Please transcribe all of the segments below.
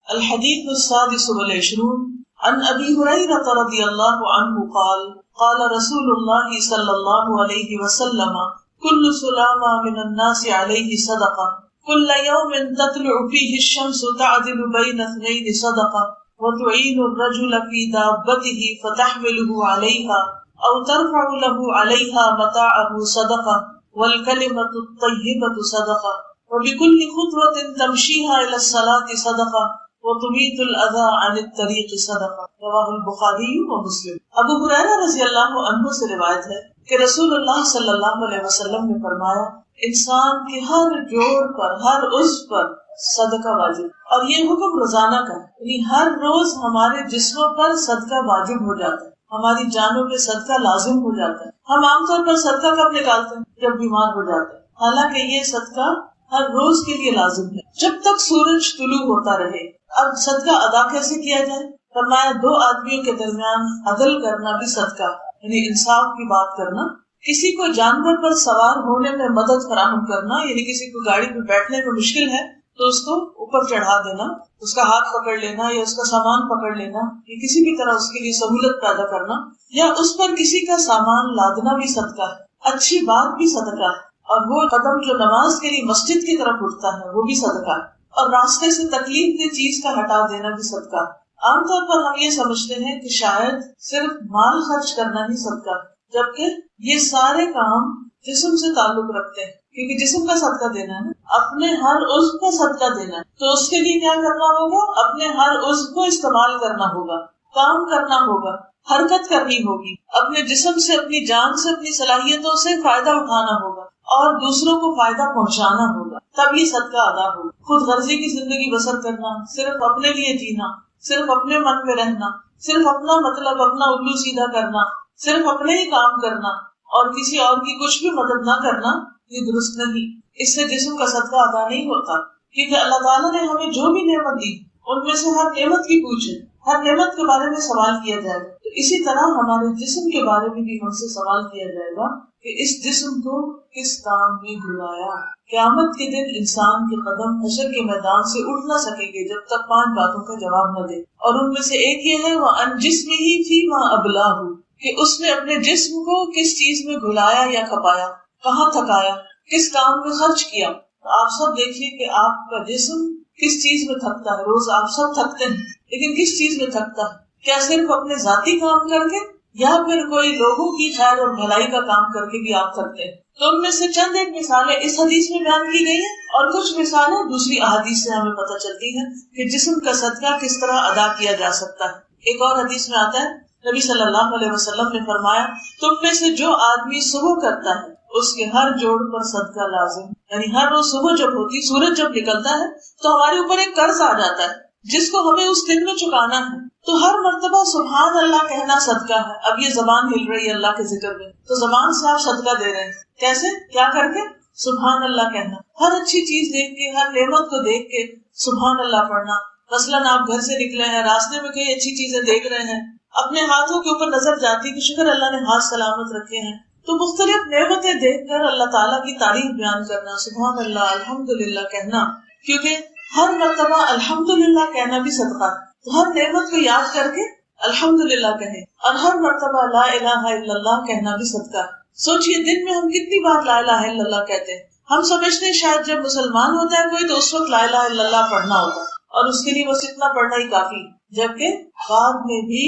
الحديث السادس والعشرون عن أبي هريرة رضي الله عنه قال قال رسول الله صلى الله عليه وسلم كل سلامة من الناس عليه صدقة كل يوم تطلع فيه الشمس تعدل بين اثنين صدقة وتعين الرجل في دابته فتحمله عليها أو ترفع له عليها متاعه صدقة والكلمة الطيبة صدقة وبكل خطوة تمشيها إلى الصلاة صدقة وتميت الأذى عن الطريق صدقة رواہ البخاری و مسلم۔ ابو ہریرہ رضی اللہ عنہ سے روایت ہے کہ رسول اللہ صلی اللہ علیہ وسلم نے فرمایا انسان کے ہر جوڑ پر، ہر عضو پر صدقہ واجب، اور یہ حکم روزانہ کا ہے، یعنی ہر روز ہمارے جسموں پر صدقہ واجب ہو جاتا ہے، ہماری جانوں پہ صدقہ لازم ہو جاتا ہے۔ ہم عام طور پر صدقہ کب نکالتے ہیں؟ جب بیمار ہو جاتے ہیں، حالانکہ یہ صدقہ ہر روز کے لیے لازم ہے جب تک سورج طلوع ہوتا رہے۔ اب صدقہ ادا کیسے کیا جائے؟ فرمایا دو آدمیوں کے درمیان عدل کرنا بھی صدقہ، یعنی انصاف کی بات کرنا، کسی کو جانور پر سوار ہونے میں مدد فراہم کرنا، یعنی کسی کو گاڑی میں بیٹھنے میں مشکل ہے تو اس کو اوپر چڑھا دینا، اس کا ہاتھ پکڑ لینا یا اس کا سامان پکڑ لینا، یا کسی بھی طرح اس کے لیے سہولت پیدا کرنا، یا اس پر کسی کا سامان لادنا بھی صدقہ ہے، اچھی بات بھی صدقہ ہے، اور وہ قدم جو نماز کے لیے مسجد کی طرف اٹھتا ہے وہ بھی صدقہ ہے، اور راستے سے تکلیف دہ چیز کا ہٹا دینا بھی صدقہ ہے۔ عام طور پر ہم یہ سمجھتے ہیں کہ شاید صرف مال خرچ کرنا ہی صدقہ ہے، جبکہ یہ سارے کام جسم سے تعلق رکھتے ہیں، کیونکہ جسم کا صدقہ دینا ہے، اپنے ہر عضو کا صدقہ دینا ہے، تو اس کے لیے کیا کرنا ہوگا؟ اپنے ہر عضو کو استعمال کرنا ہوگا، کام کرنا ہوگا، حرکت کرنی ہوگی، اپنے جسم سے، اپنی جان سے، اپنی صلاحیتوں سے فائدہ اٹھانا ہوگا اور دوسروں کو فائدہ پہنچانا ہوگا، تب یہ صدقہ ادا ہوگا۔ خود غرضی کی زندگی بسر کرنا، صرف اپنے لیے جینا، صرف اپنے من میں رہنا، صرف اپنا مطلب، اپنا الو سیدھا کرنا، صرف اپنے ہی کام کرنا اور کسی اور کی کچھ بھی مدد نہ کرنا، یہ درست نہیں۔ اس سے جسم کا صدقہ ادا نہیں ہوتا، کیونکہ اللہ تعالیٰ نے ہمیں جو بھی نعمت دی ان میں سے ہر نعمت کی پوچھ ہے، ہر نعمت کے بارے میں سوال کیا جائے گا، تو اسی طرح ہمارے جسم کے بارے میں بھی ہم سے سوال کیا جائے گا کہ اس جسم کو کس کام میں گھلایا۔ قیامت کے دن انسان کے قدم حشر کے میدان سے اٹھ نہ سکیں گے جب تک 5 باتوں کا جواب نہ دے، اور ان میں سے ایک یہ ہے وَأَنْ جِسْمِهِ فِيمَا أَبْلَاهُ، کہ اس نے اپنے جسم کو کس چیز میں گھلایا یا کھپایا، کہاں تھکایا، کس کام میں خرچ کیا۔ تو آپ سب دیکھیے کہ آپ کا جسم کس چیز میں تھکتا ہے۔ روز آپ سب تھکتے ہیں، لیکن کس چیز میں تھکتا ہے؟ کیا صرف اپنے ذاتی کام کر کے، یا پھر کوئی لوگوں کی خیر اور بھلائی کا کام کر کے بھی آپ تھکتے ہیں؟ تو ان میں سے چند ایک مثالیں اس حدیث میں بیان کی گئی ہیں، اور کچھ مثالیں دوسری احادیث سے ہمیں پتہ چلتی ہیں کہ جسم کا صدقہ کس طرح ادا کیا جا سکتا ہے۔ ایک اور حدیث میں آتا ہے، نبی صلی اللہ علیہ وسلم نے فرمایا تم میں سے جو آدمی صبح کرتا ہے اس کے ہر جوڑ پر صدقہ لازم، یعنی ہر روز صبح جب ہوتی، سورج جب نکلتا ہے تو ہمارے اوپر ایک قرض آ جاتا ہے جس کو ہمیں اس دن میں چکانا ہے، تو ہر مرتبہ سبحان اللہ کہنا صدقہ ہے۔ اب یہ زبان ہل رہی ہے اللہ کے ذکر میں، تو زبان سے آپ صدقہ دے رہے ہیں، کیسے؟ کیا کر کے؟ سبحان اللہ کہنا، ہر اچھی چیز دیکھ کے، ہر نعمت کو دیکھ کے سبحان اللہ پڑھنا۔ مثلاً آپ گھر سے نکلے ہیں، راستے میں کئی اچھی چیزیں دیکھ رہے ہیں، اپنے ہاتھوں کے اوپر نظر جاتی کہ شکر اللہ نے ہاتھ سلامت رکھے ہیں، تو مختلف نعمتیں دیکھ کر اللہ تعالیٰ کی تعریف بیان کرنا، سبحان اللہ، الحمدللہ کہنا، کیونکہ ہر مرتبہ الحمدللہ کہنا بھی صدقہ ہے۔ تو ہر نعمت کو یاد کر کے الحمدللہ کہیں، اور ہر مرتبہ لا الہ الا اللہ کہنا بھی صدقہ ہے۔ سوچئے دن میں ہم کتنی بار لا الہ الا اللہ کہتے ہیں؟ ہم سمجھتے ہیں شاید جب مسلمان ہوتا ہے کوئی تو اس وقت لا الہ الا اللہ پڑھنا ہوتا ہے، اور اس کے لیے بس اتنا پڑھنا ہی کافی، جبکہ بعد میں بھی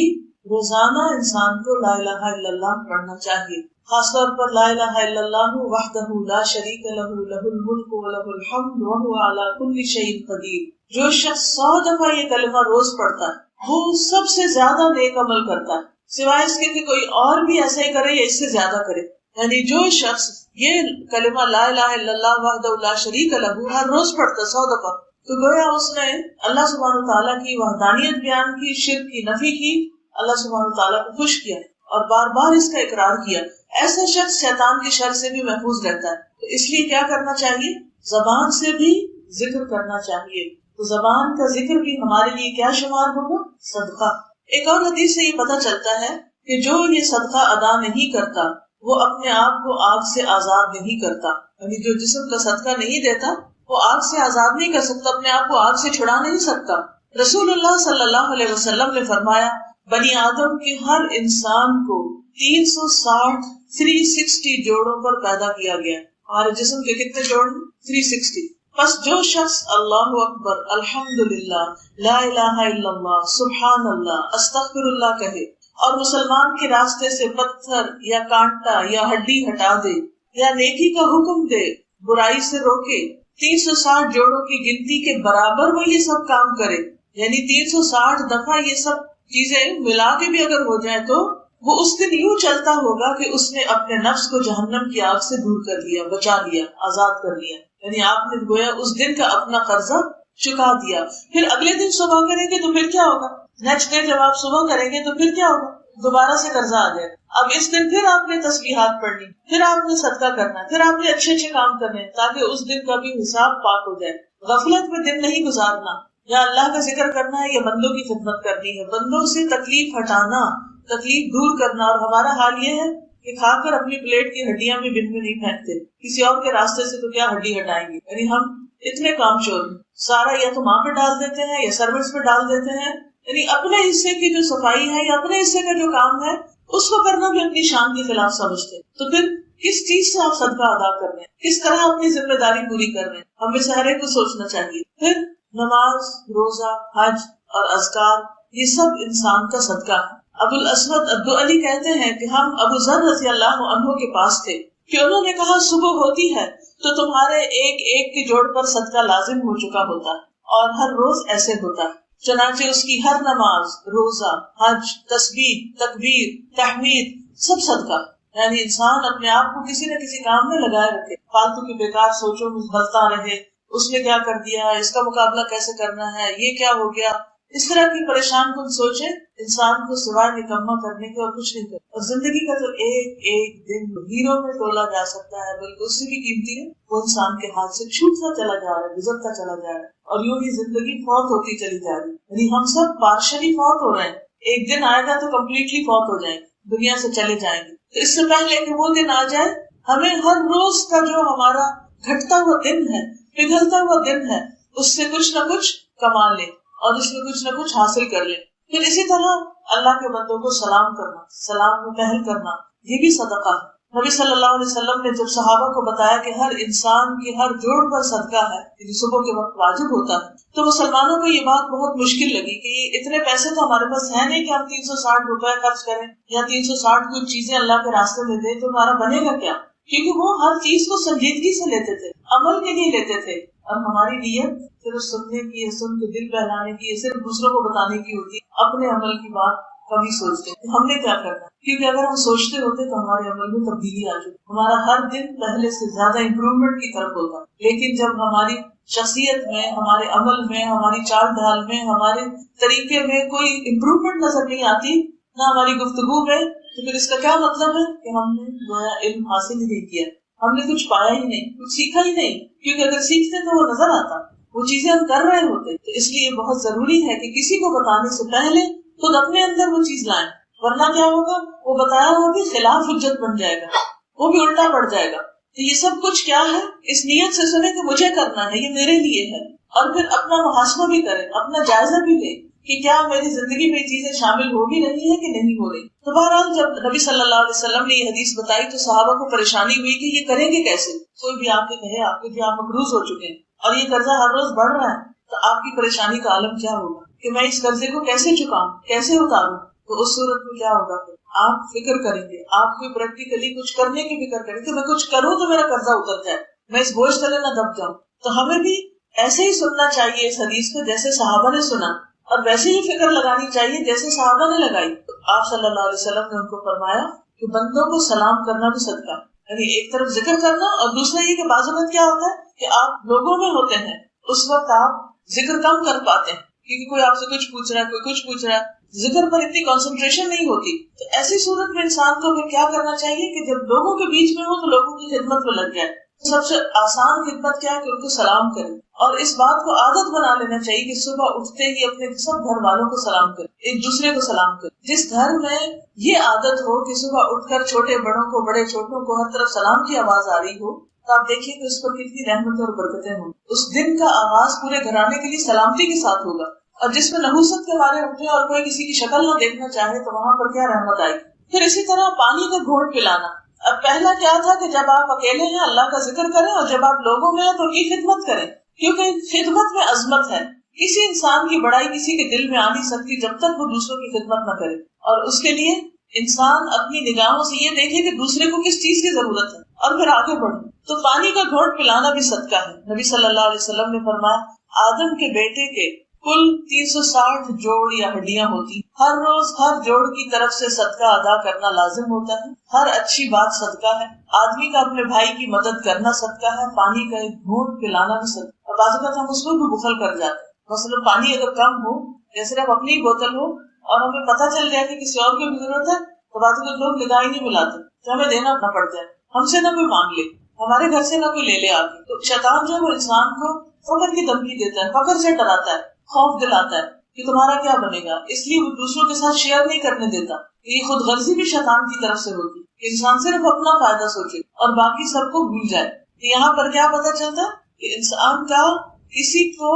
روزانہ انسان کو لا الہ الا اللہ پڑھنا چاہیے، خاص طور پر لا الہ الا اللہ وحدہ لا شریک لہ لہ الملک ولہ الحمد وہو علی کل شیء قدیر۔ جو شخص 100 دفعہ یہ کلمہ روز پڑھتا ہے وہ سب سے زیادہ نیک عمل کرتا ہے، سوائے اس کے کہ کوئی اور بھی ایسا ہی کرے یا اس سے زیادہ کرے۔ یعنی جو شخص یہ کلمہ لا الہ الا اللہ وحدہ لا شریک لہ ہر روز پڑھتا 100 دفعہ، تو گویا اس نے اللہ سبحانہ تعالیٰ کی وحدانیت بیان کی، شرک کی نفی کی، اللہ سبحانہ تعالیٰ کو خوش کیا اور بار بار اس کا اقرار کیا۔ ایسا شخص شیطان کی شر سے بھی محفوظ رہتا ہے۔ تو اس لیے کیا کرنا چاہیے؟ زبان سے بھی ذکر کرنا چاہیے، تو زبان کا ذکر بھی ہمارے لیے کیا شمار ہوگا؟ صدقہ۔ ایک اور حدیث سے یہ پتہ چلتا ہے کہ جو یہ صدقہ ادا نہیں کرتا وہ اپنے آپ کو آگ سے آزاد نہیں کرتا، یعنی جو جسم کا صدقہ نہیں دیتا وہ آگ سے آزاد نہیں کر سکتا، اپنے آپ کو آگ سے چھڑا نہیں سکتا۔ رسول اللہ صلی اللہ علیہ وسلم نے فرمایا بنی آدم کے ہر انسان کو 360 جوڑوں پر پیدا کیا گیا. ہمارے جسم کے کتنے جوڑ ہیں؟ 360. پس جو شخص اللہ اکبر، الحمدللہ، لا الہ الا اللہ، سبحان اللہ، استغفر اللہ کہے اور مسلمان کے راستے سے پتھر یا کانٹا یا ہڈی ہٹا دے یا نیکی کا حکم دے، برائی سے روکے، 360 جوڑوں کی گنتی کے برابر وہ یہ سب کام کرے، یعنی 360 دفعہ یہ سب چیزیں ملا کے بھی اگر ہو جائے تو وہ اس دن یوں چلتا ہوگا کہ اس نے اپنے نفس کو جہنم کی آگ سے دور کر لیا، بچا لیا، آزاد کر لیا. یعنی آپ نے گویا اس دن کا اپنا قرضہ چکا دیا. پھر اگلے دن صبح کریں گے تو پھر کیا ہوگا؟ نیکسٹ ڈے جب آپ صبح کریں گے تو پھر کیا ہوگا؟ دوبارہ سے قرضہ آ جائے. اب اس دن پھر آپ نے تسبیحات پڑھنی، پھر آپ نے صدقہ کرنا، پھر آپ نے اچھے اچھے کام کرنے تاکہ اس دن کا بھی حساب پاک ہو جائے. غفلت میں دن نہیں گزارنا، یا اللہ کا ذکر کرنا ہے یا بندوں کی خدمت کرنی ہے، بندوں سے تکلیف ہٹانا، تکلیف دور کرنا. اور ہمارا حال یہ ہے کہ کھا کر اپنی پلیٹ کی ہڈیاں بھی بن میں نہیں پھینکتے، کسی اور کے راستے سے تو کیا ہڈی ہٹائیں گے. یعنی ہم اتنے کام چور ہیں، سارا یا تو ماں پہ ڈال دیتے ہیں یا سروس پہ ڈال دیتے ہیں. یعنی اپنے حصے کی جو صفائی ہے یا اپنے حصے کا جو کام ہے اس کو کرنا بھی اپنی شان کے خلاف سمجھتے ہیں. تو پھر کس چیز سے آپ صدقہ ادا کر رہے ہیں، کس طرح اپنی ذمہ داری پوری کر رہے ہیں، ہمیں سے ہر ایک کو سوچنا چاہیے. پھر نماز، روزہ، حج اور اذکار یہ سب انسان کا صدقہ ہے. ابو الاسود الدؤلی کہتے ہیں کہ ہم ابو ذر رضی اللہ عنہ کے پاس تھے کہ انہوں نے کہا صبح ہوتی ہے تو تمہارے ایک ایک کے جوڑ پر صدقہ لازم ہو چکا ہوتا ہے اور ہر روز ایسے ہوتا ہے. چنانچہ اس کی ہر نماز، روزہ، حج، تسبیح، تکبیر، تحمید سب صدقہ. یعنی انسان اپنے آپ کو کسی نہ کسی کام میں لگائے رکھے، فالتو کی بیکار سوچوں میں بھرتا رہے، اس نے کیا کر دیا، اس کا مقابلہ کیسے کرنا ہے، یہ کیا ہو گیا. اس طرح کی پریشان کن سوچیں انسان کو سوائے نکما کرنے کے اور کچھ نہیں کرتا. اور زندگی کا تو ایک ایک دن ہیروں میں تولا جا سکتا ہے، بلکہ اس سے بھی قیمتی ہے وہ انسان کے ہاتھ سے چھوٹتا چلا جا رہا ہے، گزرتا چلا جا رہا ہے، اور یوں ہی زندگی فوت ہوتی چلی جا رہی ہے. یعنی ہم سب پارشلی فوت ہو رہے ہیں، ایک دن آئے گا تو کمپلیٹلی فوت ہو جائیں گے، دنیا سے چلے جائیں گے. تو اس سے پہلے کہ وہ دن آ جائے ہمیں ہر روز کا جو ہمارا گھٹتا ہوا دن ہے، پگھلتا ہوا دن ہے، اس سے کچھ نہ کچھ کما لیں اور اس میں کچھ نہ کچھ حاصل کر لیں. پھر اسی طرح اللہ کے بندوں کو سلام کرنا، سلام میں پہل کرنا، یہ بھی صدقہ ہے. نبی صلی اللہ علیہ وسلم نے جب صحابہ کو بتایا کہ ہر انسان کے ہر جوڑ پر صدقہ ہے، یعنی صبح کے وقت واجب ہوتا ہے، تو مسلمانوں کو یہ بات بہت مشکل لگی کہ اتنے پیسے تو ہمارے پاس ہے نہیں کہ ہم 360 روپے خرچ کریں یا 360 کچھ چیزیں اللہ کے راستے میں دیں تو ہمارا بنے گا کیا. کیونکہ وہ ہر چیز کو سنجیدگی سے لیتے تھے، عمل کے لیے لیتے تھے. اور ہماری نیت صرف سننے کی ہے، سن کے دل بہلانے کی ہے، صرف دوسروں کو بتانے کی ہوتی ہے، اپنے عمل کی بات کبھی سوچتے ہیں ہم نے کیا کرنا. کیونکہ اگر ہم سوچتے ہوتے تو ہمارے عمل میں تبدیلی آ جاتی، ہمارا ہر دن پہلے سے زیادہ امپروومنٹ کی طرف ہوتا. لیکن جب ہماری شخصیت میں، ہمارے عمل میں، ہماری چال ڈھال میں، ہمارے طریقے میں کوئی امپروومنٹ نظر نہیں آتی، نہ ہماری گفتگو میں، تو پھر اس کا کیا مطلب ہے کہ ہم نے گویا علم حاصل ہی نہیں کیا، ہم نے کچھ پایا ہی نہیں، کچھ سیکھا ہی نہیں. کیونکہ اگر سیکھتے تو وہ نظر آتا، وہ چیزیں ہم کر رہے ہوتے. تو اس لیے بہت ضروری ہے کہ کسی کو بتانے سے پہلے خود اپنے اندر وہ چیز لائیں، ورنہ کیا ہوگا، وہ بتایا ہوا بھی خلاف حجت بن جائے گا، وہ بھی الٹا پڑ جائے گا. تو یہ سب کچھ کیا ہے، اس نیت سے سنیں کہ مجھے کرنا ہے، یہ میرے لیے ہے، اور پھر اپنا محاسبہ بھی کریں، اپنا جائزہ بھی لیں کہ کیا میری زندگی میں یہ چیزیں شامل ہو بھی رہی ہیں کہ نہیں ہو رہی. تو بہرحال جب نبی صلی اللہ علیہ وسلم نے یہ حدیث بتائی تو صحابہ کو پریشانی ہوئی کہ یہ کریں گے کیسے. کوئی بھی آپ کے کہے آپ کے آپ مقروض ہو چکے ہیں اور یہ قرضہ ہر روز بڑھ رہا ہے، تو آپ کی پریشانی کا عالم کیا ہوگا کہ میں اس قرضے کو کیسے چکاؤں، کیسے اتاروں. تو اس صورت میں کیا ہوگا، پھر آپ فکر کریں گے، آپ کو پریکٹیکلی کچھ کرنے کی فکر کریں کہ میں کچھ کروں تو میرا قرضہ اتر جائے، میں اس بوجھ تلے نہ دب جاؤں. تو ہمیں بھی ایسے ہی سننا چاہیے اس حدیث کو جیسے صحابہ نے سنا، اور ویسے ہی فکر لگانی چاہیے جیسے صحابہ نے لگائی. آپ صلی اللہ علیہ وسلم نے ان کو فرمایا کہ بندوں کو سلام کرنا بھی صدقہ، یعنی ایک طرف ذکر کرنا اور دوسرا یہ کہ بعض اوقات کیا ہوتا ہے کہ آپ لوگوں میں ہوتے ہیں، اس وقت آپ ذکر کم کر پاتے ہیں کیونکہ کوئی آپ سے کچھ پوچھ رہا ہے، کوئی کچھ پوچھ رہا ہے، ذکر پر اتنی کنسنٹریشن نہیں ہوتی. تو ایسی صورت میں انسان کو پھر کیا کرنا چاہیے کہ جب لوگوں کے بیچ میں ہو تو لوگوں کی خدمت میں لگ جائے. سب سے آسان خدمت کیا ہے کہ ان کو سلام کریں، اور اس بات کو عادت بنا لینا چاہیے کہ صبح اٹھتے ہی اپنے سب گھر والوں کو سلام کریں، ایک دوسرے کو سلام کریں. جس گھر میں یہ عادت ہو کہ صبح اٹھ کر چھوٹے بڑوں کو، بڑے چھوٹوں کو ہر طرف سلام کی آواز آ رہی ہو، تو آپ دیکھیے کہ اس پر کتنی رحمتیں اور برکتیں ہوں. اس دن کا آغاز پورے گھرانے کے لیے سلامتی کے ساتھ ہوگا. اور جس میں نحوست کے بارے اٹھے اور کوئی کسی کی شکل نہ دیکھنا چاہے تو وہاں پر کیا رحمت آئے. پھر اسی طرح پانی کا گھونٹ پلانا. اب پہلا کیا تھا کہ جب آپ اکیلے ہیں اللہ کا ذکر کریں, اور جب آپ لوگوں میں ہیں تو ان کی خدمت کریں, کیونکہ خدمت میں عظمت ہے. کسی انسان کی بڑائی کسی کے دل میں آ نہیں سکتی جب تک وہ دوسروں کی خدمت نہ کرے, اور اس کے لیے انسان اپنی نگاہوں سے یہ دیکھے کہ دوسرے کو کس چیز کی ضرورت ہے اور پھر آگے بڑھے. تو پانی کا گھونٹ پلانا بھی صدقہ ہے. نبی صلی اللہ علیہ وسلم نے فرمایا, آدم کے بیٹے کے کل 360 جوڑ یا ہڈیاں ہوتی, ہر روز ہر جوڑ کی طرف سے صدقہ ادا کرنا لازم ہوتا ہے. ہر اچھی بات صدقہ ہے. آدمی کا اپنے بھائی کی مدد کرنا صدقہ ہے. پانی کا ایک گھونٹ پلانا بھی صدقہ. اور بعض اوقات ہم اس کو بھی بخل کر جاتے ہیں. مثلا پانی اگر کم ہو, جیسے اب اپنی بوتل ہو اور ہمیں پتہ چل جائے کہ کسی اور کی بھی ضرورت ہے, تو بعض اوقات لوگ نگاہ ہی نہیں ملاتے, تو ہمیں دینا نہ پڑ جائے. ہم سے نہ کوئی مانگ لے, ہمارے گھر سے نہ کوئی لے آگے. تو شیطان جو ہے وہ انسان کو فقر کی دھمکی دیتا ہے, فقر سے ڈراتا ہے, خوف دلاتا ہے کہ تمہارا کیا بنے گا, اس لیے وہ دوسروں کے ساتھ شیئر نہیں کرنے دیتا. یہ خود غرضی بھی شیطان کی طرف سے ہوتی, انسان صرف اپنا فائدہ سوچے اور باقی سب کو بھول جائے. یہاں پر کیا پتہ چلتا ہے کہ انسان کا کسی کو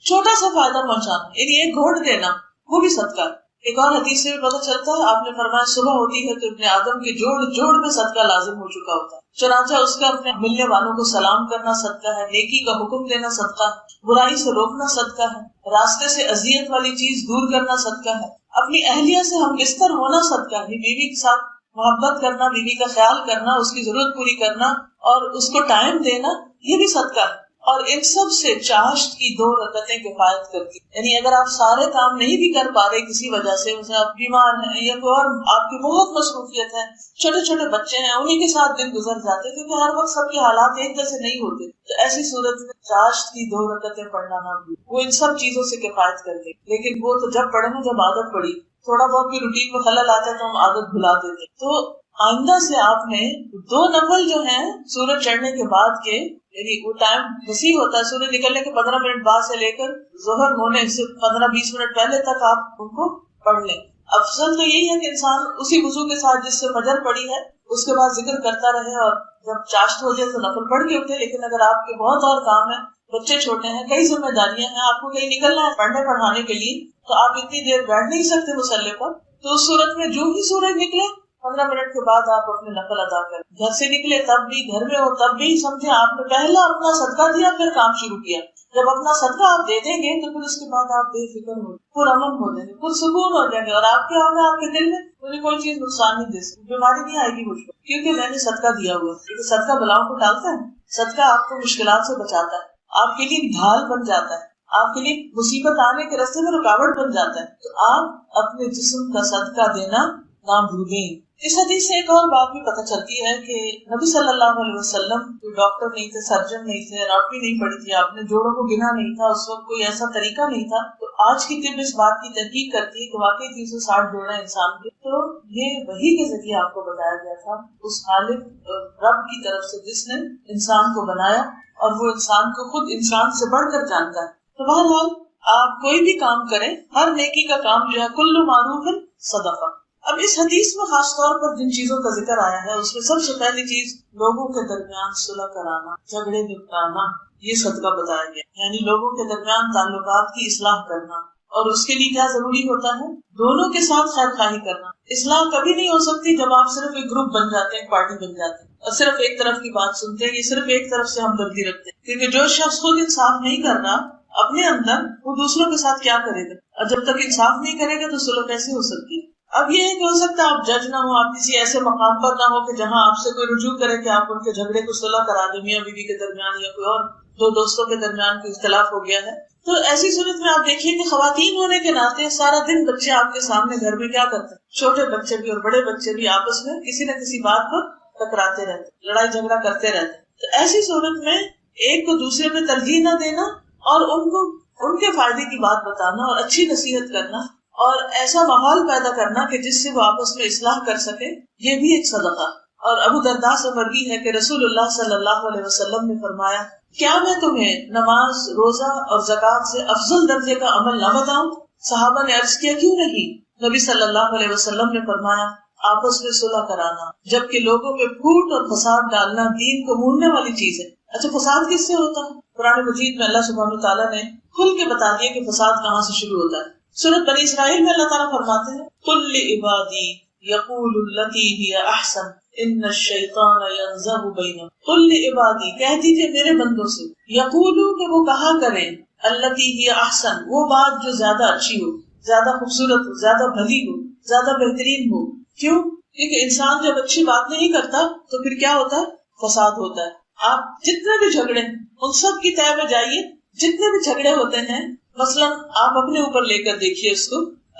چھوٹا سا فائدہ پہنچانا, یعنی ایک گھونٹ دینا, وہ بھی صدقہ ہے. ایک اور حدیث سے بھی پتہ چلتا ہے, آپ نے فرمایا صبح ہوتی ہے تو ابن آدم کے جوڑ جوڑ میں صدقہ لازم ہو چکا ہوتا ہے. چنانچہ اس کا اپنے ملنے والوں کو سلام کرنا صدقہ ہے, نیکی کا حکم دینا صدقہ ہے, برائی سے روکنا صدقہ ہے, راستے سے اذیت والی چیز دور کرنا صدقہ ہے, اپنی اہلیہ سے ہم بستر ہونا صدقہ ہے, بیوی کے ساتھ محبت کرنا, بیوی کا خیال کرنا, اس کی ضرورت پوری کرنا اور اس کو ٹائم دینا, یہ بھی صدقہ ہے. اور ان سب سے چاشت کی 2 رکعتیں کفایت کرتی. یعنی اگر آپ سارے کام نہیں بھی کر پا رہے کسی وجہ سے, جیسے آپ بیمار ہیں یا کوئی اور آپ کی بہت مصروفیت ہے, چھوٹے چھوٹے بچے ہیں, انہیں کے ساتھ دن گزر جاتے, کیونکہ ہر وقت سب کے حالات ایک جیسے نہیں ہوتے, تو ایسی صورت میں چاشت کی 2 رکعتیں پڑھنا نہ بھولیں, وہ ان سب چیزوں سے کفایت کر دے. لیکن وہ تو جب پڑھیں جب عادت پڑی, تھوڑا بہت بھی روٹین میں خلل آتا ہے تو ہم عادت بھلا دیتے. تو آئندہ سے آپ نے 2 نفل جو ہیں سورج چڑھنے کے بعد کے, یعنی وہ ٹائم وسیع ہوتا ہے, سورج نکلنے کے 15 منٹ بعد سے لے کر ظہر ہونے سے 15-20 منٹ پہلے تک آپ ان کو پڑھ لیں. افضل تو یہی ہے کہ انسان اسی وضو کے ساتھ جس سے فجر پڑی ہے اس کے بعد ذکر کرتا رہے, اور جب چاشت ہو جائے تو نفل پڑھ کے اٹھے. لیکن اگر آپ کے بہت اور کام ہیں, بچے چھوٹے ہیں, کئی ذمہ داریاں ہیں, آپ کو کہیں نکلنا ہے پڑھنے پڑھانے کے لیے, تو آپ اتنی دیر بیٹھ نہیں سکتے مصلی پر. تو اس صورت میں جو ہی سورج نکلے 15 منٹ کے بعد آپ اپنے نفل ادا کریں. گھر سے نکلے تب بھی, گھر میں ہو تب بھی, سمجھے آپ نے پہلا اپنا صدقہ دیا پھر کام شروع کیا. جب اپنا صدقہ آپ دے دیں گے تو پھر اس کے بعد آپ بے فکر ہو, پرامن ہو جائیں گے, پرسکون ہو جائیں گے, اور آپ کیا ہوگا, آپ کے دل میں مجھے کوئی چیز نقصان نہیں دے سکتی, بیماری نہیں آئے گی مجھ کو, کیونکہ میں نے صدقہ دیا ہوا. کیونکہ صدقہ بلاؤں کو ٹالتا ہے, صدقہ آپ کو مشکلات سے بچاتا ہے, آپ کے لیے ڈھال بن جاتا ہے, آپ کے لیے مصیبت آنے کے راستے میں رکاوٹ بن جاتا ہے. تو آپ اپنے جسم کا صدقہ دینا نہ بھولیں. اس حدیث سے ایک اور بات بھی پتہ چلتی ہے کہ نبی صلی اللہ علیہ وسلم کوئی ڈاکٹر نہیں تھے, سرجن نہیں تھے, اناٹمی نہیں پڑی تھی, آپ نے جوڑوں کو گنا نہیں تھا, اس وقت کوئی ایسا طریقہ نہیں تھا. تو آج کی طب اس بات کی تحقیق کرتی ہے کہ واقعی 360 جوڑا انسان کے, تو یہ وحی کے ذریعے آپ کو بتایا گیا تھا اس خالق رب کی طرف سے جس نے انسان کو بنایا, اور وہ انسان کو خود انسان سے بڑھ کر جانتا ہے. تو بہرحال آپ کوئی بھی کام کریں, ہر نیکی کا کام جو ہے کل معروف صدقہ. اب اس حدیث میں خاص طور پر جن چیزوں کا ذکر آیا ہے اس میں سب سے پہلی چیز لوگوں کے درمیان صلح کرانا, جھگڑے نپٹانا, یہ صدقہ بتایا گیا. یعنی لوگوں کے درمیان تعلقات کی اصلاح کرنا, اور اس کے لیے کیا ضروری ہوتا ہے, دونوں کے ساتھ خیر خواہی کرنا. اصلاح کبھی نہیں ہو سکتی جب آپ صرف ایک گروپ بن جاتے ہیں, ایک پارٹی بن جاتے ہیں اور صرف ایک طرف کی بات سنتے ہیں, یہ صرف ایک طرف سے ہمدردی رکھتے ہیں. کیونکہ جو شخص خود انصاف نہیں کر رہا اپنے اندر, وہ دوسروں کے ساتھ کیا کرے گا, اور جب تک انصاف نہیں کرے گا تو صلح کیسے ہو سکتی ہے. اب یہ ہے کہ ہو سکتا ہے آپ جج نہ ہو, آپ کسی ایسے مقام پر نہ ہو کہ جہاں آپ سے کوئی رجوع کرے کہ آپ ان کے جھگڑے کو صلح کرا دیں, میاں بیوی کے درمیان یا کوئی اور 2 دوستوں کے درمیان کوئی اختلاف ہو گیا ہے. تو ایسی صورت میں آپ دیکھیے کہ خواتین ہونے کے ناطے سارا دن بچے آپ کے سامنے گھر میں کیا کرتے ہیں, چھوٹے بچے بھی اور بڑے بچے بھی آپس میں کسی نہ کسی بات پر ٹکراتے رہتے, لڑائی جھگڑا کرتے رہتے. تو ایسی صورت میں ایک کو دوسرے پہ ترجیح نہ دینا, اور ان کو ان کے فائدے کی بات بتانا اور اچھی نصیحت کرنا, اور ایسا ماحول پیدا کرنا کہ جس سے وہ آپس میں اصلاح کر سکے, یہ بھی ایک صدقہ. اور ابو درداء سے مروی ہے کہ رسول اللہ صلی اللہ علیہ وسلم نے فرمایا, کیا میں تمہیں نماز, روزہ اور زکوٰۃ سے افضل درجے کا عمل نہ بتاؤں؟ صحابہ نے عرض کیا, کیوں نہیں؟ نبی صلی اللہ علیہ وسلم نے فرمایا, آپس میں صلح کرانا, جبکہ لوگوں میں پھوٹ اور فساد ڈالنا دین کو موننے والی چیز ہے. اچھا فساد کس سے ہوتا ہے؟ قرآن مجید میں اللہ سبحانہ وتعالیٰ نے کھل کے بتا دیا کہ فساد کہاں سے شروع ہوتا ہے. سورۃ بنی اسرائیل میں اللہ تعالیٰ فرماتے ہیں قل لعبادی یقولوا التی ہی احسن ان الشیطان ینزغ بینہم. قل لعبادی کہہ دیجیے میرے بندوں سے، یقولوا کہ وہ کہا کریں، التی ہی احسن وہ بات جو زیادہ اچھی ہو، زیادہ خوبصورت ہو، زیادہ بھلی ہو، زیادہ بہترین ہو. کیوں؟ کیونکہ انسان جب اچھی بات نہیں کرتا تو پھر کیا ہوتا ہے؟ فساد ہوتا ہے. آپ جتنے بھی جھگڑے ان سب کی طے میں جائیے. جتنے بھی جھگڑے ہوتے ہیں مثلا آپ اپنے اوپر لے کر دیکھیے اس کو.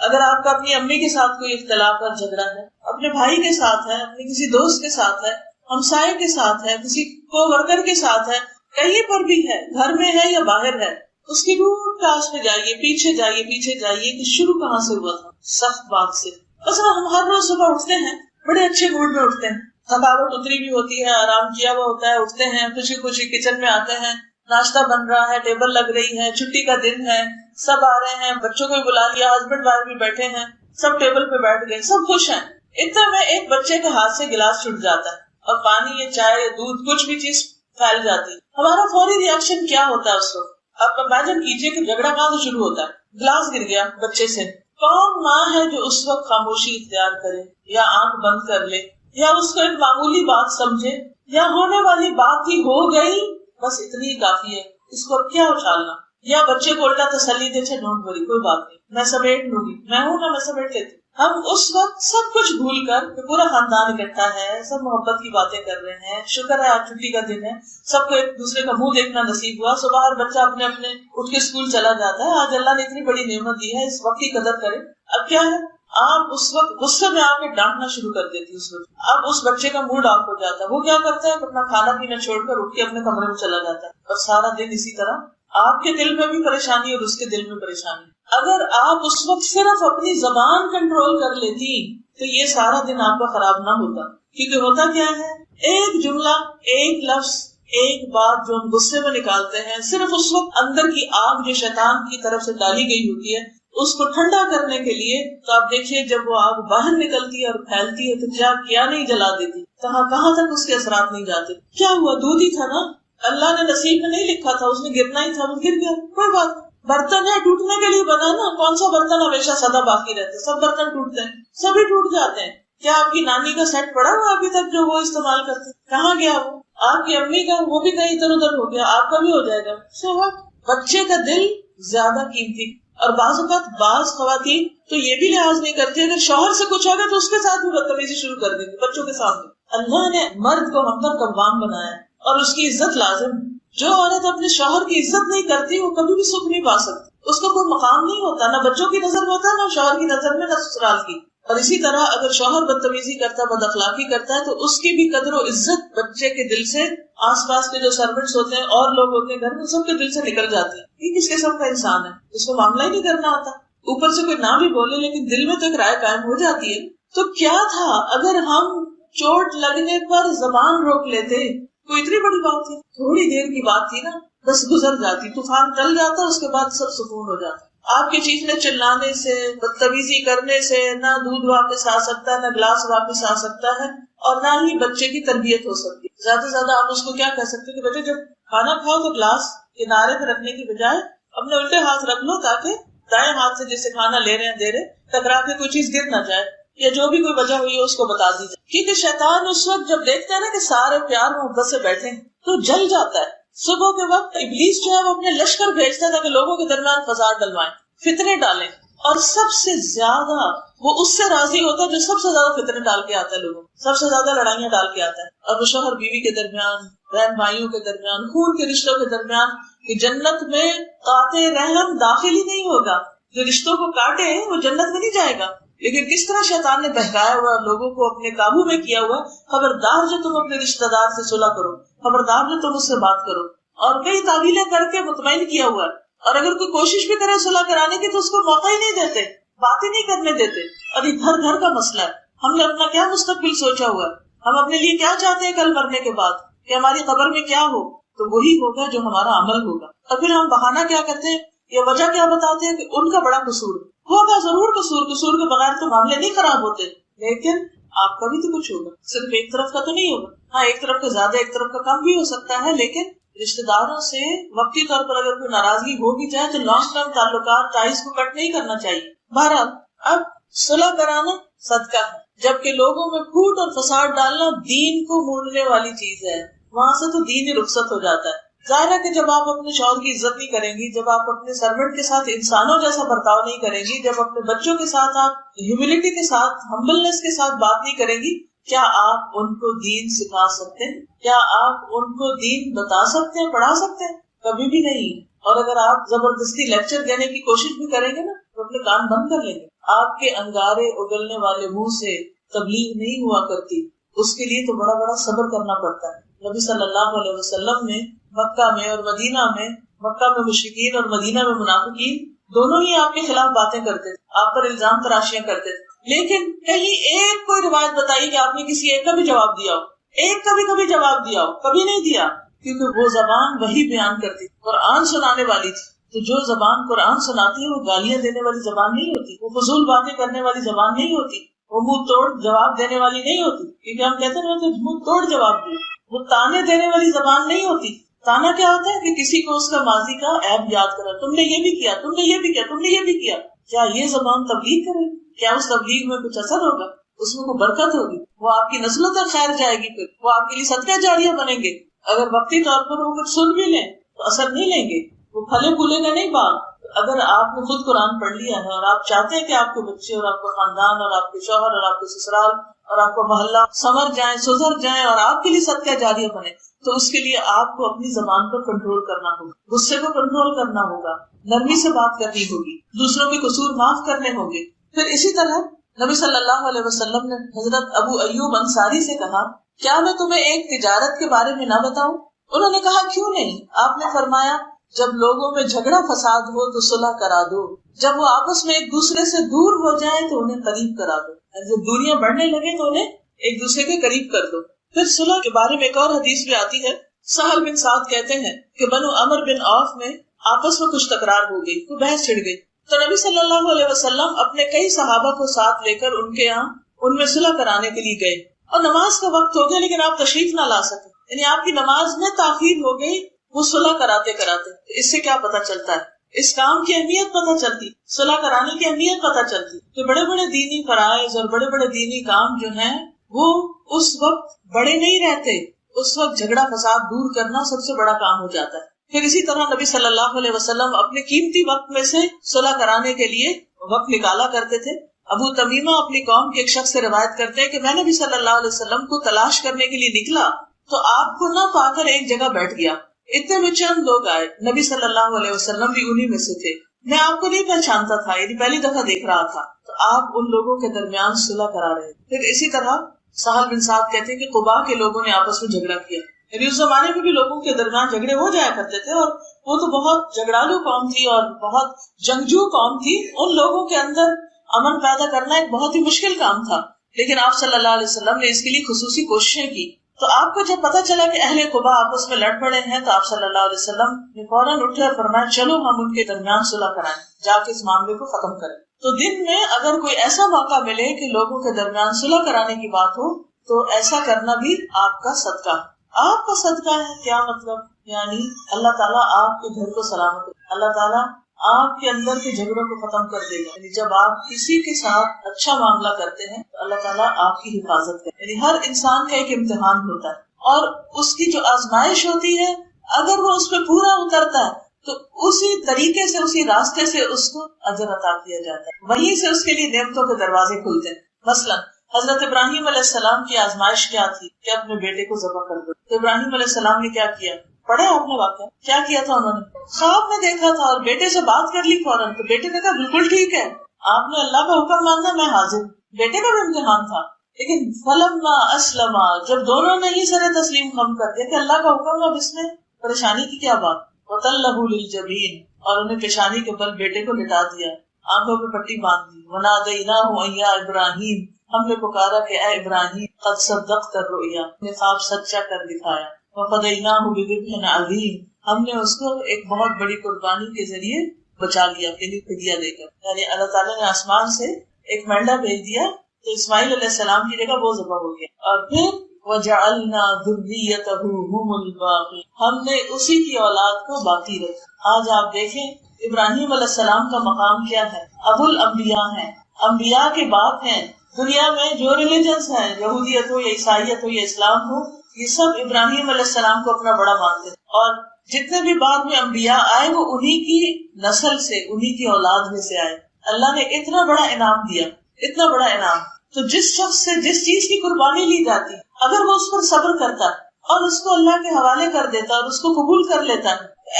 اگر آپ کا اپنی امی کے ساتھ کوئی اختلاف کا جھگڑا ہے، اپنے بھائی کے ساتھ ہے، اپنے کسی دوست کے ساتھ ہے، ہمسائے کے ساتھ ہے، کسی کو ورکر کے ساتھ ہے، کہیں پر بھی ہے، گھر میں ہے یا باہر ہے، اس کی روٹ کاش میں جائیے، پیچھے جائیے، پیچھے جائیے کہ شروع کہاں سے ہوا تھا. سخت بات سے. مثلا ہم ہر روز صبح اٹھتے ہیں بڑے اچھے موڈ میں اٹھتے ہیں، تھکاوٹ اتری بھی ہوتی ہے، آرام کیا ہوا ہوتا ہے، اٹھتے ہیں خوشی خوشی کچن میں آتے ہیں، ناشتہ بن رہا ہے، ٹیبل لگ رہی ہے، چھٹی کا دن ہے، سب آ رہے ہیں، بچوں کو بھی بلا لیا، ہسبینڈ وائف بھی بیٹھے ہیں، سب ٹیبل پہ بیٹھ گئے، سب خوش ہیں. اتنے میں ایک بچے کے ہاتھ سے گلاس چھوٹ جاتا ہے اور پانی یا چائے یا دودھ کچھ بھی چیز پھیل جاتی ہے. ہمارا فوری ریئیکشن کیا ہوتا ہے اس وقت؟ آپ امیجن کیجئے کہ جھگڑا کہاں سے شروع ہوتا ہے؟ گلاس گر گیا بچے سے. کون ماں ہے جو اس وقت خاموشی اختیار کرے یا آنکھ بند کر لے یا اس کو ایک معمولی بات سمجھے یا ہونے والی بات ہی ہو گئی بس اتنی ہی کافی ہے، اس کو کیا اچھالنا؟ یا بچے کو الٹا تسلی دے، ڈونٹ وری کوئی بات نہیں، میں سمیٹ لوں گی، میں ہوں نا، میں سمیٹ لیتی. ہم اس وقت سب کچھ بھول کر پورا خاندان اکٹھا ہے، سب محبت کی باتیں کر رہے ہیں، شکر ہے آج چھٹی کا دن ہے، سب کو ایک دوسرے کا منہ دیکھنا نصیب ہوا، صبح ہر بچہ اپنے اپنے اٹھ کے اسکول چلا جاتا ہے. آج اللہ نے اتنی بڑی نعمت دی ہے، اس وقت کی قدر کریں. اب کیا ہے، آپ اس وقت غصے میں آ کے ڈانٹنا شروع کر دیتی اس وقت. اب اس بچے کا موڈ آف ہو جاتا ہے، وہ کیا کرتا ہے اپنا کھانا پینا چھوڑ کر اٹھ کے اپنے کمرے میں چلا جاتا ہے، اور سارا دن اسی طرح آپ کے دل میں بھی پریشانی اور اس کے دل میں پریشانی. اگر آپ اس وقت صرف اپنی زبان کنٹرول کر لیتی تو یہ سارا دن آپ کا خراب نہ ہوتا. کیونکہ ہوتا کیا ہے، ایک جملہ، ایک لفظ، ایک بات جو ہم غصے میں نکالتے ہیں، صرف اس وقت اندر کی آگ جو شیطان کی طرف سے ڈالی گئی ہوتی ہے اس کو ٹھنڈا کرنے کے لیے، تو آپ دیکھیے جب وہ آگ باہر نکلتی ہے اور پھیلتی ہے تو کیا نہیں جلا دیتی، کہاں تک اس کے اثرات نہیں جاتے. کیا ہوا، دودھ ہی تھا نا، اللہ نے نصیب میں نہیں لکھا تھا، اس نے گرنا ہی تھا، وہ گر گیا، کوئی بات. برتن ہے ٹوٹنے کے لیے بنا نا، کون سا برتن ہمیشہ سدا باقی رہتا؟ سب برتن ٹوٹتے ہیں، سبھی ٹوٹ جاتے ہیں. کیا آپ کی نانی کا سیٹ پڑا ہوا ابھی تک جو وہ استعمال کرتے؟ کہاں گیا وہ؟ آپ کی امی کا وہ بھی کہیں ادھر ادھر ہو گیا، آپ کا بھی ہو جائے گا. بچے کا دل زیادہ قیمتی. اور بعض اوقات بعض خواتین تو یہ بھی لحاظ نہیں کرتی، اگر شوہر سے کچھ ہوگا تو اس کے ساتھ بھی بدتمیزی شروع کر دیں گے بچوں کے سامنے. اللہ نے مرد کو ہم پر قوام بنایا ہے اور اس کی عزت لازم. جو عورت اپنے شوہر کی عزت نہیں کرتی وہ کبھی بھی سکھ نہیں پا سکتی، اس کو کوئی مقام نہیں ہوتا، نہ بچوں کی نظر میں ہوتا، نہ شوہر کی نظر میں، نہ سسرال کی. اور اسی طرح اگر شوہر بدتمیزی کرتا ہے، بد اخلاقی کرتا ہے، تو اس کی بھی قدر و عزت بچے کے دل سے، آس پاس کے جو سرونٹس ہوتے ہیں اور لوگ ہوتے ہیں گھر میں، سب کے دل سے نکل جاتی ہے. یہ کس قسم کا انسان ہے جس کو معاملہ ہی نہیں کرنا آتا؟ اوپر سے کوئی نہ بھی بولے لیکن دل میں تو ایک رائے قائم ہو جاتی ہے. تو کیا تھا اگر ہم چوٹ لگنے پر زبان روک لیتے؟ کوئی اتنی بڑی بات تھی؟ تھوڑی دیر کی بات تھی نا، بس گزر جاتی، طوفان ٹل جاتا، اس کے بعد سب سکون ہو جاتا. آپ کے چیخنے چلانے سے، بدتمیزی کرنے سے نہ دودھ واپس آ سکتا ہے، نہ گلاس واپس آ سکتا ہے، اور نہ ہی بچے کی تربیت ہو سکتی. زیادہ سے زیادہ آپ اس کو کیا کہہ سکتے کہ بیٹے جب کھانا کھاؤ تو گلاس کنارے پہ رکھنے کی بجائے اپنے الٹے ہاتھ رکھ لو، تاکہ دائیں ہاتھ سے جسے کھانا لے رہے ہیں دے رہے، ٹکرا کے کوئی چیز گر نہ جائے، یا جو بھی کوئی وجہ ہوئی ہے اس کو بتا دیجیے. کیونکہ شیطان اس وقت جب دیکھتا ہے نا کہ سارے پیار محبت سے بیٹھے ہیں تو جل جاتا ہے. صبح کے وقت ابلیس جو ہے وہ اپنے لشکر بھیجتا ہے تاکہ لوگوں کے درمیان فساد ڈلوائیں، فتنے ڈالیں. اور سب سے زیادہ وہ اس سے راضی ہوتا ہے جو سب سے زیادہ فتنے ڈال کے آتا ہے، لوگوں سب سے زیادہ لڑائیاں ڈال کے آتا ہے. اور وہ شوہر بیوی کے درمیان، بہن بھائیوں کے درمیان، خون کے رشتوں کے درمیان، کہ جنت میں قاطع رحم داخل ہی نہیں ہوگا. جو رشتوں کو کاٹے وہ جنت میں نہیں جائے گا. لیکن کس طرح شیطان نے بہکایا ہوا لوگوں کو اپنے قابو میں کیا ہوا، خبردار جو تم اپنے رشتہ دار سے صلح کرو، خبردار جو تم اس سے بات کرو. اور کئی تعویلیں کر کے مطمئن کیا ہوا ہے. اور اگر کوئی کوشش بھی کرے صلح کرانے کی تو اس کو موقع ہی نہیں دیتے، بات ہی نہیں کرنے دیتے. اور یہ گھر گھر کا مسئلہ ہے. ہم نے اپنا کیا مستقبل سوچا ہوا ہے، ہم اپنے لیے کیا چاہتے ہیں کل مرنے کے بعد، کہ ہماری قبر میں کیا ہو، تو وہی ہوگا جو ہمارا عمل ہوگا. اور پھر ہم بہانہ کیا کرتے ہیں یا وجہ کیا بتاتے ہیں کہ ان کا بڑا قصور ہوگا. ضرور قصور کے بغیر تو معاملے نہیں خراب ہوتے، لیکن آپ کا بھی تو کچھ ہوگا، صرف ایک طرف کا تو نہیں ہوگا. ہاں ایک طرف کا زیادہ ایک طرف کا کم بھی ہو سکتا ہے، لیکن رشتے داروں سے وقتی طور پر اگر کوئی ناراضگی ہو بھی جائے تو لانگ ٹرم تعلقات ٹائز کو کٹ نہیں کرنا چاہیے. بہرحال اب صلح کرانا صدقہ ہے، جبکہ لوگوں میں پھوٹ اور فساد ڈالنا دین کو موڑنے والی چیز ہے. وہاں سے تو دین ہی رخصت ہو جاتا ہے. ظاہر ہے کہ جب آپ اپنے شوہر کی عزت نہیں کریں گی، جب آپ اپنے سرونٹ کے ساتھ انسانوں جیسا برتاؤ نہیں کریں گی، جب اپنے بچوں کے ساتھ آپ ہیوملٹی کے ساتھ، ہمبلنس کے ساتھ بات نہیں کریں گی، کیا آپ ان کو دین سکھا سکتے ہیں؟ کیا آپ ان کو دین بتا سکتے ہیں، پڑھا سکتے ہیں؟ کبھی بھی نہیں. اور اگر آپ زبردستی لیکچر دینے کی کوشش بھی کریں گے نا تو اپنے کان بند کر لیں گے. آپ کے انگارے اگلنے والے منہ سے تبلیغ نہیں ہوا کرتی. اس کے لیے تو بڑا بڑا صبر کرنا پڑتا ہے. نبی صلی اللہ علیہ وسلم نے مکہ میں اور مدینہ میں، مکہ میں مشرکین اور مدینہ میں منافقین دونوں ہی آپ کے خلاف باتیں کرتے تھے، آپ پر الزام تراشیاں کرتے تھے. لیکن کہیں ایک کوئی روایت بتائیے کہ آپ نے کسی ایک کا بھی جواب دیا ہو، ایک کا بھی کبھی جواب دیا ہو؟ کبھی نہیں دیا، کیونکہ وہ زبان وہی بیان کرتی، قرآن سنانے والی تھی. تو جو زبان قرآن سناتی ہے وہ گالیاں دینے والی زبان نہیں ہوتی، وہ فضول باتیں کرنے والی زبان نہیں ہوتی، وہ منہ توڑ جواب دینے والی نہیں ہوتی. کیونکہ ہم کہتے ہیں تو منہ توڑ جواب دیا. وہ تانے دینے والی زبان نہیں ہوتی. تانا کیا ہوتا ہے کہ کسی کو اس کا ماضی کا عیب یاد کرا، تم نے یہ بھی کیا، تم نے یہ بھی کیا، تم نے یہ بھی کیا. کیا یہ زبان تبلیغ کرے گی؟ کیا اس تبلیغ میں کچھ اثر ہوگا؟ اس میں کوئی برکت ہوگی؟ وہ آپ کی نسلوں تک خیر جائے گی؟ پھر وہ آپ کے لیے صدقہ جاریہ بنیں گے. اگر وقتی طور پر وہ کچھ سن بھی لیں تو اثر نہیں لیں گے، وہ پھلے پھولے گا نہیں باغ. اگر آپ نے خود قرآن پڑھ لیا ہے اور آپ چاہتے ہیں کہ آپ کے بچے اور آپ کا خاندان اور آپ کے شوہر اور آپ کے سسرال اور آپ کا محلہ سنور جائیں، سدھر جائیں اور آپ کے لیے صدقہ جاریہ بنے، تو اس کے لیے آپ کو اپنی زبان پر کنٹرول کرنا ہوگا، غصے کو کنٹرول کرنا ہوگا، نرمی سے بات کرنی ہوگی، دوسروں کے قصور معاف کرنے ہوں گے. پھر اسی طرح نبی صلی اللہ علیہ وسلم نے حضرت ابو ایوب انصاری سے کہا، کیا میں تمہیں ایک تجارت کے بارے میں نہ بتاؤں؟ انہوں نے کہا کیوں نہیں؟ آپ نے فرمایا، جب لوگوں میں جھگڑا فساد ہو تو صلح کرا دو، جب وہ آپس میں ایک دوسرے سے دور ہو جائیں تو انہیں قریب کرا دو. جب دوریاں بڑھنے لگے تو انہیں ایک دوسرے کے قریب کر دو. پھر صلح کے بارے میں ایک اور حدیث بھی آتی ہے. سہل بن سعد کہتے ہیں کہ بنو عمر بن عوف میں آپس میں کچھ تکرار ہو گئی، کوئی بحث چھڑ گئی، تو نبی صلی اللہ علیہ وسلم اپنے کئی صحابہ کو ساتھ لے کر ان کے یہاں ان میں صلح کرانے کے لیے گئے. اور نماز کا وقت ہو گیا لیکن آپ تشریف نہ لا سکے، یعنی آپ کی نماز میں تاخیر ہو گئی. وہ صلح کراتے کراتے اس سے کیا پتہ چلتا ہے؟ اس کام کی اہمیت پتہ چلتی، صلح کرانے کی اہمیت پتہ چلتی کہ بڑے بڑے دینی فرائض اور بڑے بڑے دینی کام جو ہیں وہ اس وقت بڑے نہیں رہتے، اس وقت جھگڑا فساد دور کرنا سب سے بڑا کام ہو جاتا ہے. پھر اسی طرح نبی صلی اللہ علیہ وسلم اپنے قیمتی وقت میں سے صلح کرانے کے لیے وقت نکالا کرتے تھے. ابو تمیمہ اپنی قوم کے ایک شخص سے روایت کرتے ہیں کہ میں نبی صلی اللہ علیہ وسلم کو تلاش کرنے کے لیے نکلا تو آپ کو نہ پا کر ایک جگہ بیٹھ گیا. اتنے میں چند لوگ آئے، نبی صلی اللہ علیہ وسلم بھی انہی میں سے تھے. میں آپ کو نہیں پہچانتا تھا، یعنی پہلی دفعہ دیکھ رہا تھا، تو آپ ان لوگوں کے درمیان صلح کرا رہے. پھر اسی طرح سہل بن سعد کہتے ہیں کہ قباء کے لوگوں نے آپس میں جھگڑا کیا. یعنی اس زمانے میں بھی لوگوں کے درمیان جھگڑے ہو جایا کرتے تھے، اور وہ تو بہت جھگڑالو قوم تھی اور بہت جنگجو قوم تھی. ان لوگوں کے اندر امن پیدا کرنا ایک بہت ہی مشکل کام تھا، لیکن آپ صلی اللہ علیہ وسلم نے اس کے لیے خصوصی کوششیں کی. تو آپ کو جب پتا چلا کہ اہل قباء آپس میں لڑ پڑے ہیں تو آپ صلی اللہ علیہ وسلم نے فوراً اٹھے اور فرمایا چلو ہم ان کے درمیان صلح کرائیں، جا کے اس معاملے کو ختم کریں. تو دن میں اگر کوئی ایسا موقع ملے کہ لوگوں کے درمیان صلح کرانے کی بات ہو تو ایسا کرنا بھی آپ کا صدقہ ہے. آپ کا صدقہ ہے کیا مطلب؟ یعنی اللہ تعالیٰ آپ کے گھر کو سلامت کرے، اللہ تعالیٰ آپ کے اندر کے جھگڑوں کو ختم کر دے گا. یعنی جب آپ کسی کے ساتھ اچھا معاملہ کرتے ہیں تو اللہ تعالیٰ آپ کی حفاظت کرے. یعنی ہر انسان کا ایک امتحان ہوتا ہے اور اس کی جو آزمائش ہوتی ہے اگر وہ اس پہ پورا اترتا ہے تو اسی طریقے سے، اسی راستے سے اس کو اجر عطا کیا جاتا ہے، وہیں سے اس کے لیے نعمتوں کے دروازے کھلتے ہیں. مثلا حضرت ابراہیم علیہ السلام کی آزمائش کیا تھی کہ اپنے بیٹے کو ذبح کر دو. تو ابراہیم علیہ السلام نے کیا کیا؟ پڑھے آپ نے واقعہ؟ کیا کیا تھا انہوں نے؟ خواب میں دیکھا تھا اور بیٹے سے بات کر لی فوراً. تو بیٹے نے کہا بالکل ٹھیک ہے، آپ نے اللہ کا حکم ماننا، میں حاضر. بیٹے کا بھی امتحان تھا. لیکن فلما اسلما، جب دونوں نے ہی سر تسلیم خم کر دیا کہ اللہ کا حکم، اب اس میں پریشانی کی کیا بات. وَتَلَّهُ لِلْجَبِينِ، اور انہیں پیشانی کے بل بیٹے کو لٹا دیا، آنکھوں پہ پٹی باندھ دی. وَنَادَيْنَاهُ أَن يَا إِبْرَاهِيمُ، ہم نے پکارا کہ اے ابراہیم، قد صدقت الرؤیا، نے خواب سچا کر دکھایا. وَفَدَيْنَاهُ بِذِبْحٍ عَظِيمٍ، ہم نے اس کو ایک بہت بڑی قربانی کے ذریعے بچا لیا، یعنی فدیہ دے کر. یعنی اللہ تعالیٰ نے آسمان سے ایک مینڈا بھیج دیا تو اسماعیل علیہ السلام کی جگہ وہ ذبح ہو گیا. اور پھر وجعلنا ذریته هم الباقین، ہم نے اسی کی اولاد کو باقی رکھا۔ آج آپ دیکھیں ابراہیم علیہ السلام کا مقام کیا ہے، ابو الانبیاء ہیں، انبیاء کے باپ ہیں۔ دنیا میں جو ریلیجنس ہیں، یہودیت ہو یا عیسائیت ہو یا اسلام ہو، یہ سب ابراہیم علیہ السلام کو اپنا بڑا مانتے ہیں، اور جتنے بھی بعد میں انبیاء آئے وہ انہی کی نسل سے، انہی کی اولاد میں سے آئے۔ اللہ نے اتنا بڑا انعام دیا، اتنا بڑا انعام۔ تو جس شخص سے جس چیز کی قربانی لی جاتی، اگر وہ اس پر صبر کرتا اور اس کو اللہ کے حوالے کر دیتا اور اس کو قبول کر لیتا،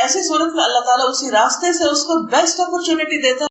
ایسی صورت میں اللہ تعالیٰ اسی راستے سے اس کو بیسٹ اپرچونٹی دیتا